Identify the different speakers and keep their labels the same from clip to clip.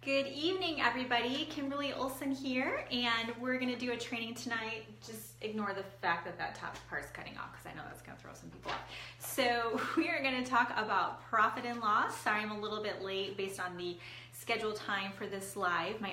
Speaker 1: Good evening, everybody. Kimberly Olson here, and we're going to do a training tonight. Just ignore the fact that that top part's cutting off because I know that's going to throw some people off. So we are going to talk about profit and loss. Sorry, I'm a little bit late based on the scheduled time for this live. I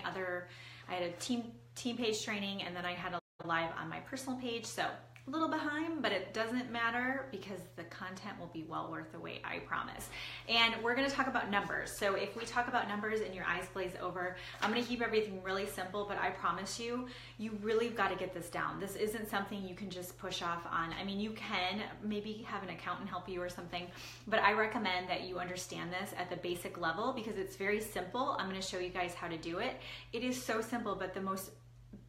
Speaker 1: had a team page training, and then I had a live on my personal page. So a little behind, but it doesn't matter because the content will be well worth the wait, I promise. And we're going to talk about numbers. So if we talk about numbers and your eyes glaze over, I'm going to keep everything really simple, but I promise you, you really got to get this down. This isn't something you can just push off on. I mean, you can maybe have an accountant help you or something, but I recommend that you understand this at the basic level because it's very simple. I'm going to show you guys how to do it. It is so simple, but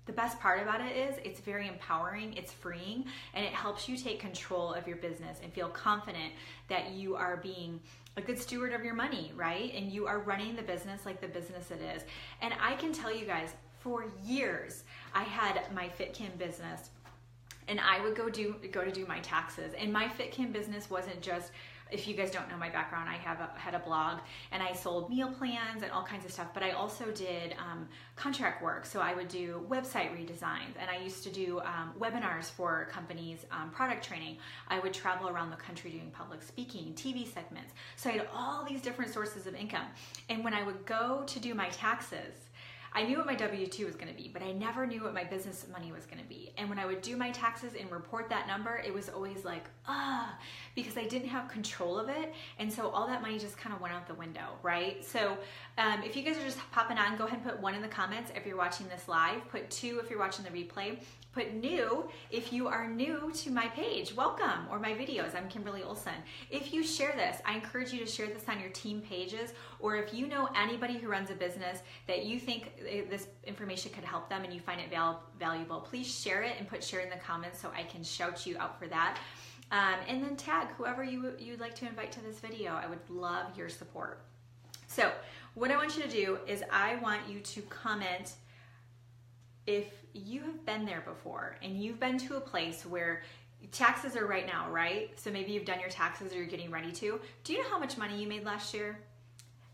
Speaker 1: the best part about it is it's very empowering, it's freeing, and it helps you take control of your business and feel confident that you are being a good steward of your money, right? And you are running the business like the business it is. And I can tell you guys, for years, I had my FitKim business, and I would go to do my taxes. And my FitKim business wasn't just, if you guys don't know my background, I had a blog and I sold meal plans and all kinds of stuff, but I also did contract work. So I would do website redesigns, and I used to do webinars for companies, product training. I would travel around the country doing public speaking, TV segments. So I had all these different sources of income. And when I would go to do my taxes, I knew what my W-2 was going to be, but I never knew what my business money was going to be. And when I would do my taxes and report that number, it was always like, because I didn't have control of it. And so all that money just kind of went out the window, right? So if you guys are just popping on, go ahead and put 1 in the comments if you're watching this live. Put 2 if you're watching the replay. Put new if you are new to my page. Welcome, or my videos. I'm Kimberly Olson. If you share this, I encourage you to share this on your team pages, or if you know anybody who runs a business that you think this information could help them and you find it valuable, please share it and put share in the comments so I can shout you out for that. And then tag whoever you'd like to invite to this video. I would love your support. So what I want you to do is I want you to comment if you have been there before and you've been to a place where taxes are right now, right? So maybe you've done your taxes or you're getting ready to. Do you know how much money you made last year?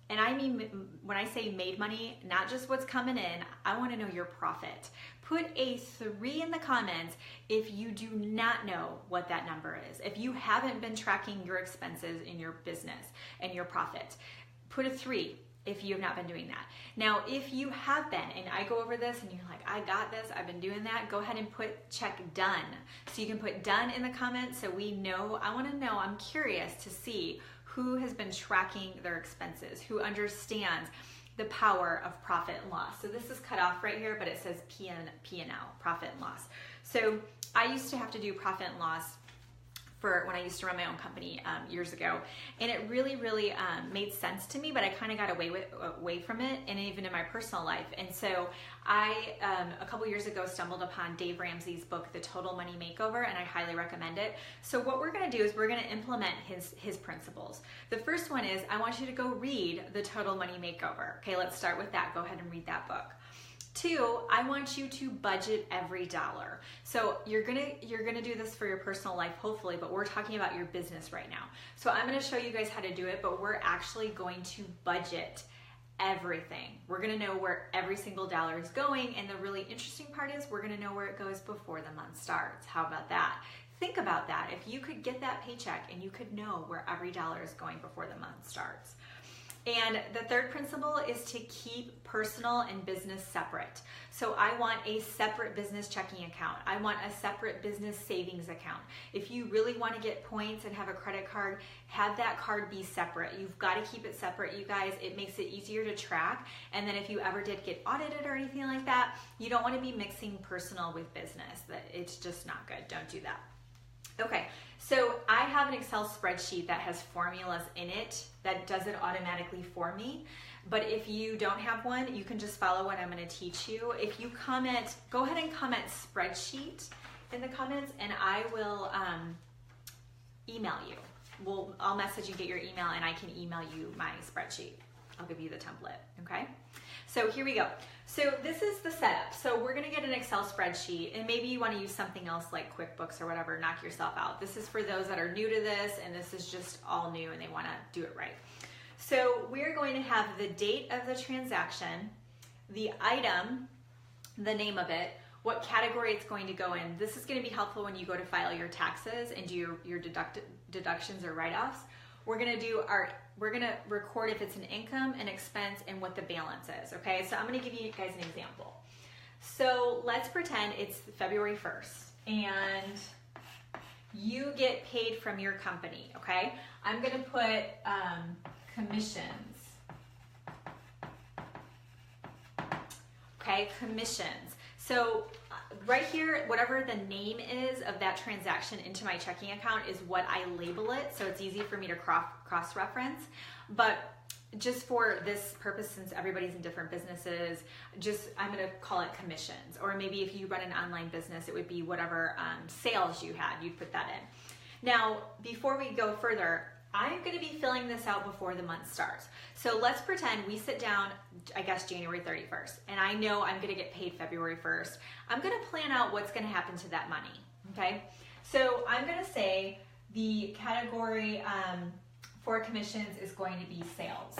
Speaker 1: And I mean, when I say made money, not just what's coming in, I want to know your profit. Put a 3 in the comments if you do not know what that number is. If you haven't been tracking your expenses in your business and your profit, put a 3 if you have not been doing that. Now, if you have been, and I go over this and you're like, I got this, I've been doing that, go ahead and put check done. So you can put done in the comments so we know. I want to know, I'm curious to see who has been tracking their expenses, who understands the power of profit and loss. So this is cut off right here, but it says P&L, profit and loss. So I used to have to do profit and loss for when I used to run my own company years ago, and it really made sense to me, but I kind of got away from it, and even in my personal life. And so I a couple years ago stumbled upon Dave Ramsey's book, The Total Money Makeover, and I highly recommend it. So what we're going to do is we're going to implement his principles. The first one is I want you to go read The Total Money Makeover. Okay, let's start with that. Go ahead and read that book. 2, I want you to budget every dollar. So you're gonna do this for your personal life, hopefully, but we're talking about your business right now. So I'm gonna show you guys how to do it, but we're actually going to budget everything. We're gonna know where every single dollar is going, and the really interesting part is we're gonna know where it goes before the month starts. How about that? Think about that. If you could get that paycheck and you could know where every dollar is going before the month starts. And the third principle is to keep personal and business separate. So I want a separate business checking account. I want a separate business savings account. If you really want to get points and have a credit card, have that card be separate. You've got to keep it separate, you guys. It makes it easier to track. And then if you ever did get audited or anything like that, you don't want to be mixing personal with business. It's just not good. Don't do that. Okay, so I have an Excel spreadsheet that has formulas in it that does it automatically for me. But if you don't have one, you can just follow what I'm going to teach you. If you comment, go ahead and comment spreadsheet in the comments, and I will email you. I'll message you, get your email, and I can email you my spreadsheet. I'll give you the template, okay? So here we go. So this is the setup. So we're gonna get an Excel spreadsheet, and maybe you wanna use something else like QuickBooks or whatever, knock yourself out. This is for those that are new to this, and this is just all new and they wanna do it right. So we're going to have the date of the transaction, the item, the name of it, what category it's going to go in. This is going to be helpful when you go to file your taxes and do your deductions or write-offs. We're going to record if it's an income, an expense, and what the balance is, okay? So I'm going to give you guys an example. So let's pretend it's February 1st and you get paid from your company, okay? I'm going to put commissions. Okay, commissions. So right here, whatever the name is of that transaction into my checking account is what I label it, so it's easy for me to cross-reference. But just for this purpose, since everybody's in different businesses, I'm gonna call it commissions. Or maybe if you run an online business, it would be whatever sales you had, you'd put that in. Now, before we go further, I'm gonna be filling this out before the month starts. So let's pretend we sit down, I guess January 31st, and I know I'm gonna get paid February 1st. I'm gonna plan out what's gonna happen to that money, okay? So I'm gonna say the category for commissions is going to be sales,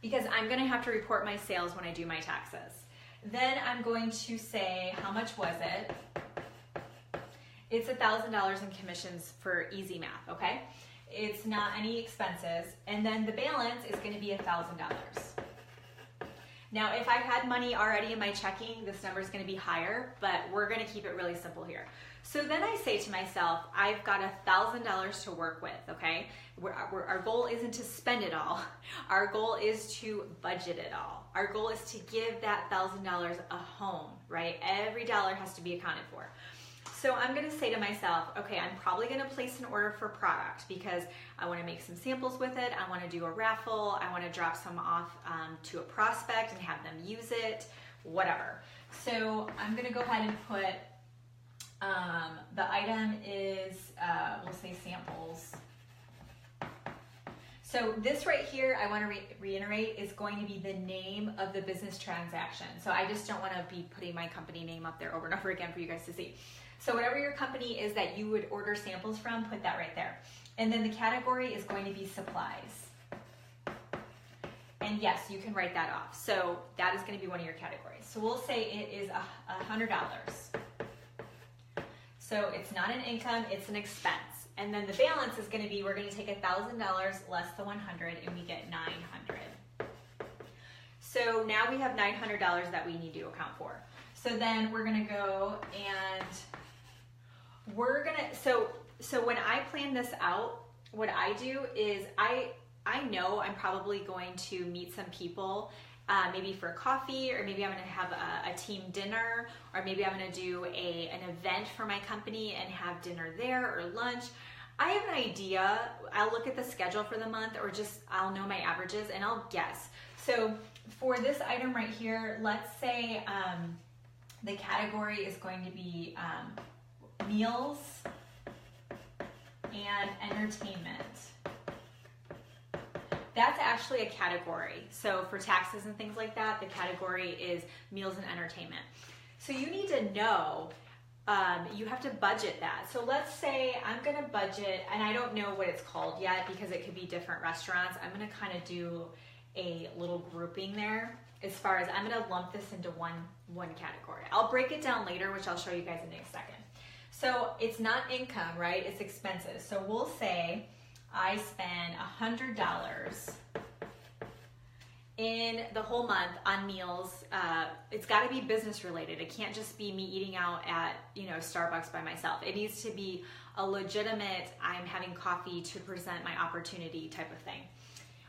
Speaker 1: because I'm gonna have to report my sales when I do my taxes. Then I'm going to say, how much was it? It's $1,000 in commissions for easy math, okay? It's not any expenses. And then the balance is gonna be $1,000. Now, if I had money already in my checking, this number is gonna be higher, but we're gonna keep it really simple here. So then I say to myself, I've got $1,000 to work with, okay? Our goal isn't to spend it all. Our goal is to budget it all. Our goal is to give that $1,000 a home, right? Every dollar has to be accounted for. So I'm gonna say to myself, okay, I'm probably gonna place an order for product because I wanna make some samples with it, I wanna do a raffle, I wanna drop some off to a prospect and have them use it, whatever. So I'm gonna go ahead and put, the item is, we'll say samples. So this right here, I want to reiterate, is going to be the name of the business transaction. So I just don't want to be putting my company name up there over and over again for you guys to see. So whatever your company is that you would order samples from, put that right there. And then the category is going to be supplies. And yes, you can write that off. So that is going to be one of your categories. So we'll say it is $100. So it's not an income, it's an expense. And then the balance is going to be, we're going to take $1,000 less the 100 and we get 900. So now we have $900 that we need to account for. So then we're going to go and we're going to, so when I plan this out, what I do is I know I'm probably going to meet some people maybe for coffee, or maybe I'm going to have a team dinner, or maybe I'm going to do an event for my company and have dinner there or lunch. I have an idea. I'll look at the schedule for the month, or just I'll know my averages and I'll guess. So for this item right here, let's say the category is going to be meals and entertainment. That's actually a category. So for taxes and things like that, the category is meals and entertainment. So you need to know, you have to budget that. So let's say I'm gonna budget, and I don't know what it's called yet because it could be different restaurants. I'm gonna kind of do a little grouping there as far as I'm gonna lump this into one category. I'll break it down later, which I'll show you guys in a second. So it's not income, right? It's expenses. So we'll say I spend $100 in the whole month on meals. It's got to be business related. It can't just be me eating out at Starbucks by myself. It needs to be a legitimate, I'm having coffee to present my opportunity type of thing.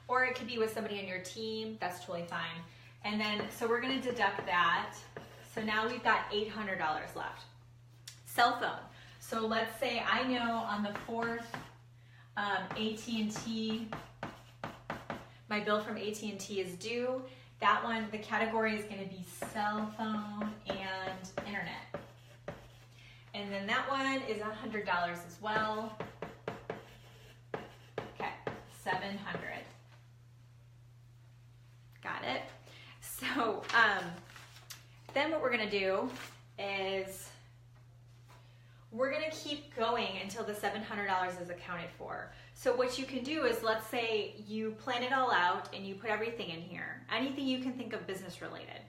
Speaker 1: Or it could be with somebody on your team. That's totally fine. And then, so we're going to deduct that. So now we've got $800 left. Cell phone. So let's say I know on the 4th, AT&T, my bill from AT&T is due. That one, the category is going to be cell phone and internet. And then that one is $100 as well. Okay, $700. Got it? So then what we're going to do is we're going to keep going until the $700 is accounted for. So what you can do is, let's say you plan it all out and you put everything in here, anything you can think of business related,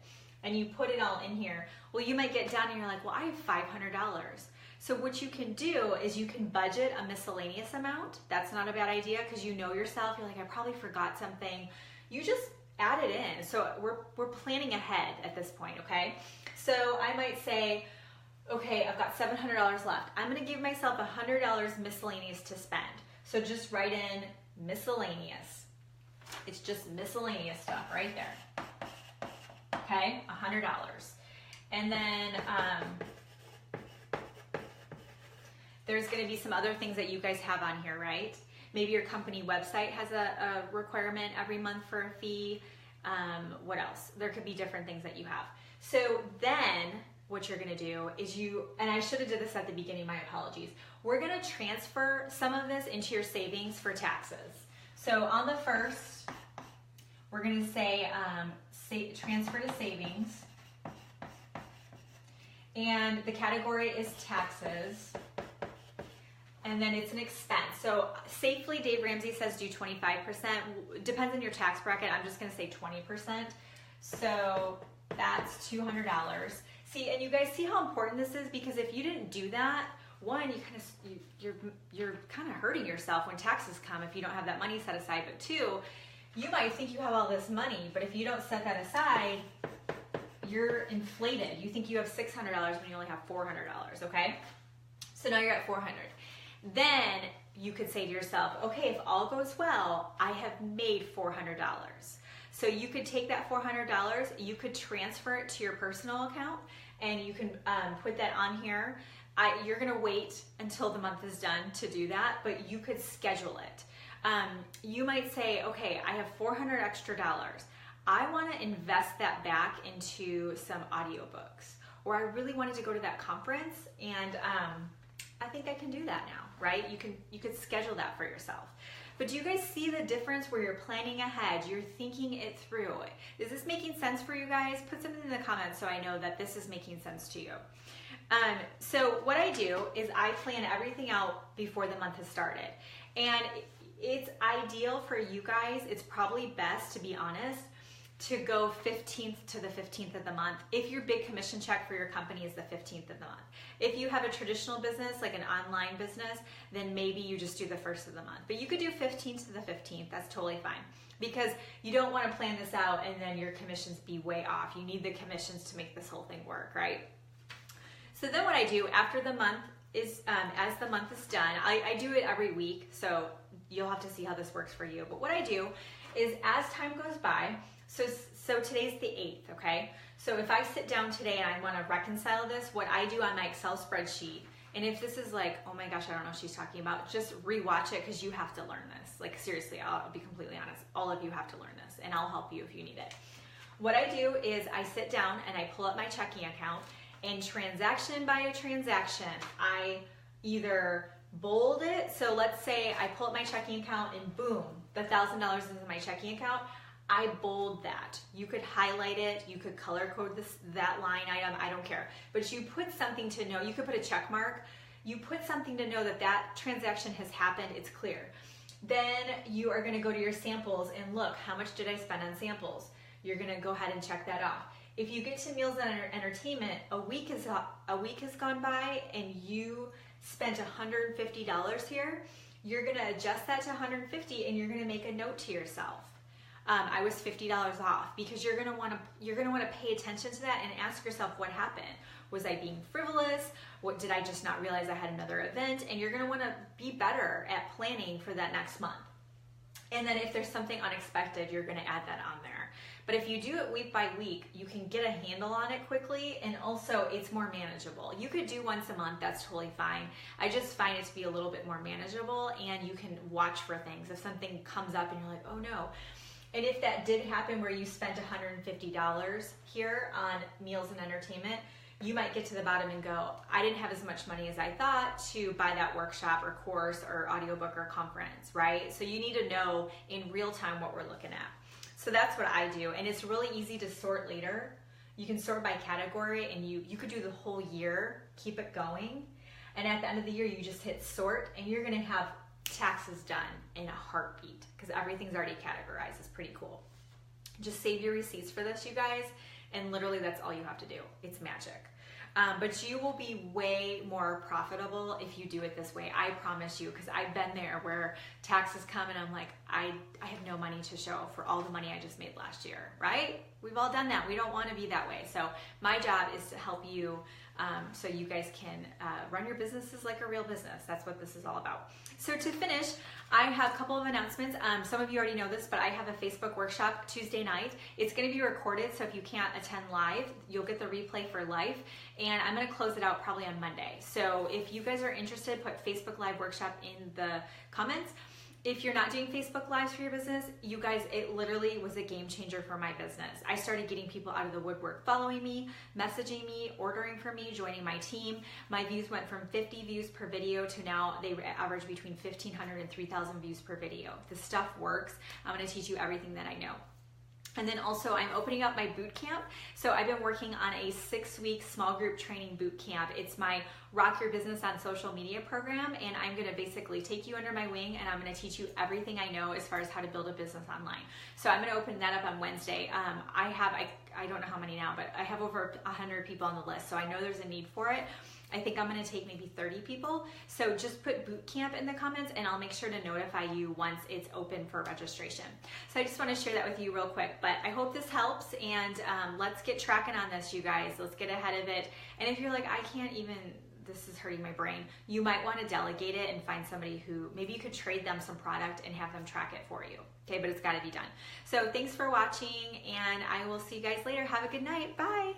Speaker 1: and you put it all in here. Well, you might get down and you're like, well, I have $500. So what you can do is you can budget a miscellaneous amount. That's not a bad idea, because you know yourself. You're like, I probably forgot something. You just add it in. So we're planning ahead at this point, okay? So I might say, okay, I've got $700 left. I'm gonna give myself $100 miscellaneous to spend. So just write in miscellaneous. It's just miscellaneous stuff right there. Okay, $100. And then there's gonna be some other things that you guys have on here, right? Maybe your company website has a requirement every month for a fee. What else? There could be different things that you have. So then what you're gonna do is and I should have did this at the beginning, my apologies. We're gonna transfer some of this into your savings for taxes. So on the first, we're gonna say transfer to savings. And the category is taxes. And then it's an expense. So safely, Dave Ramsey says do 25%. Depends on your tax bracket. I'm just gonna say 20%. So that's $200. See, and you guys see how important this is, because if you didn't do that, one, you're kind of hurting yourself when taxes come if you don't have that money set aside. But two, you might think you have all this money, but if you don't set that aside, you're inflated. You think you have $600 when you only have $400, okay? So now you're at $400. Then you could say to yourself, okay, if all goes well, I have made $400. So you could take that $400, you could transfer it to your personal account, and you can put that on here. You're gonna wait until the month is done to do that, but you could schedule it. You might say, okay, I have $400 extra. I wanna invest that back into some audiobooks, or I really wanted to go to that conference, and I think I can do that now, right? You could schedule that for yourself. But do you guys see the difference where you're planning ahead? You're thinking it through. Is this making sense for you guys? Put something in the comments so I know that this is making sense to you. So what I do is I plan everything out before the month has started. And it's ideal for you guys. It's probably best, to be honest, to go 15th to the 15th of the month. If your big commission check for your company is the 15th of the month. If you have a traditional business, like an online business, then maybe you just do the 1st of the month. But you could do 15th to the 15th, that's totally fine. Because you don't want to plan this out and then your commissions be way off. You need the commissions to make this whole thing work, right? So then what I do after the month is, as the month is done, I do it every week, so you'll have to see how this works for you. But what I do is, as time goes by, so today's the 8th, okay? So if I sit down today and I want to reconcile this, what I do on my Excel spreadsheet, and if this is like, oh my gosh, I don't know what she's talking about, just rewatch it, because you have to learn this. Like, seriously, I'll be completely honest. All of you have to learn this, and I'll help you if you need it. What I do is I sit down and I pull up my checking account, and transaction by a transaction, I either bold it. So let's say I pull up my checking account and boom, the $1,000 is in my checking account. I bold that. You could highlight it, you could color code that line item, I don't care. But you put something to know, you could put a check mark, you put something to know that that transaction has happened, it's clear. Then you are gonna go to your samples and look, how much did I spend on samples? You're gonna go ahead and check that off. If you get to meals and entertainment, a week has gone by and you spent $150 here, you're gonna adjust that to $150 and you're gonna make a note to yourself. I was $50 off, because you're gonna want to pay attention to that and ask yourself, what happened? Was I being frivolous? What did I just not realize I had another event? And you're gonna want to be better at planning for that next month. And then if there's something unexpected, you're gonna add that on there. But if you do it week by week, you can get a handle on it quickly, and also it's more manageable. You could do once a month, that's totally fine. I just find it to be a little bit more manageable, and you can watch for things. If something comes up and you're like, oh no. And if that did happen where you spent $150 here on meals and entertainment, you might get to the bottom and go, I didn't have as much money as I thought to buy that workshop or course or audiobook or conference, right? So you need to know in real time what we're looking at. So that's what I do, and it's really easy to sort later. You can sort by category, and you could do the whole year, keep it going, and at the end of the year you just hit sort, and you're gonna have taxes done in a heartbeat because everything's already categorized. It's pretty cool. Just save your receipts for this, you guys, and literally that's all you have to do. It's magic. But you will be way more profitable if you do it this way. I promise you, because I've been there where taxes come and I'm like, I have no money to show for all the money I just made last year, right? We've all done that. We don't want to be that way. So my job is to help you so you guys can run your businesses like a real business. That's what this is all about. So to finish, I have a couple of announcements. Some of you already know this, but I have a Facebook workshop Tuesday night. It's going to be recorded, so if you can't attend live, you'll get the replay for life. And I'm going to close it out probably on Monday. So if you guys are interested, put Facebook Live Workshop in the comments. If you're not doing Facebook Lives for your business, you guys, it literally was a game changer for my business. I started getting people out of the woodwork following me, messaging me, ordering from me, joining my team. My views went from 50 views per video to now they average between 1,500 and 3,000 views per video. The stuff works. I'm going to teach you everything that I know. And then also I'm opening up my boot camp. So I've been working on a 6-week small group training boot camp. It's my Rock Your Business on Social Media program. And I'm gonna basically take you under my wing and I'm gonna teach you everything I know as far as how to build a business online. So I'm gonna open that up on Wednesday. I don't know how many now, but I have over 100 people on the list. So I know there's a need for it. I think I'm gonna take maybe 30 people. So just put boot camp in the comments and I'll make sure to notify you once it's open for registration. So I just wanna share that with you real quick, but I hope this helps and let's get tracking on this, you guys. Let's get ahead of it. And if you're like, I can't even, this is hurting my brain, you might wanna delegate it and find somebody who, maybe you could trade them some product and have them track it for you. Okay, but it's gotta be done. So thanks for watching and I will see you guys later. Have a good night, bye.